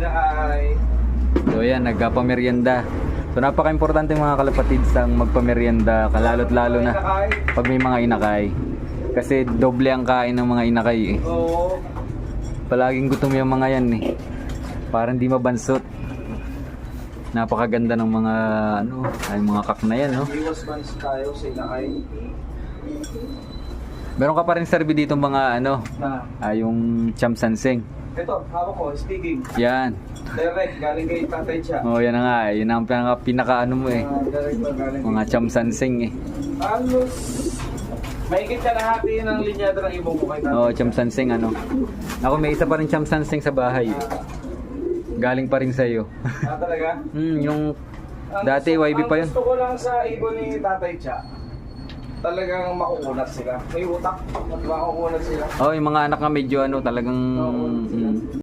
inakay. So yan, nagpamerienda. So napaka-importante mga kalapatid sang magpamerienda, kalalo't lalo na pag may mga inakay. Kasi doble ang kain ng mga inakay eh. Oo. Palaging gutom yung mga yan eh. Parang di mabansot. Napakaganda ng mga ano, ay mga kak na yan, no? Iwas bans tayo sa inakay. Meron ka pa rin serve dito mga ano, Na. yung cham sanseng. Ito, hawak ko, speaking. Yan. Direct, galing kay Tatay Cha. Oh, yan na nga, yun ang pinaka ano mo eh. Direct ba galing Mga cham sanseng eh. Halos, mahigit ka nahati ng linyado ng ibong ko kay Tatay. Oh, cham sanseng ano. Ako may isa pa rin cham sanseng sa bahay. Eh. Galing pa rin sa iyo. Talaga? Yung dati YB pa yun. Ang gusto ko lang sa ibon ni Tatay Cha, talagang makukunat sila. May utak, makukunat sila. Oh, yung mga anak nga medyo ano, talagang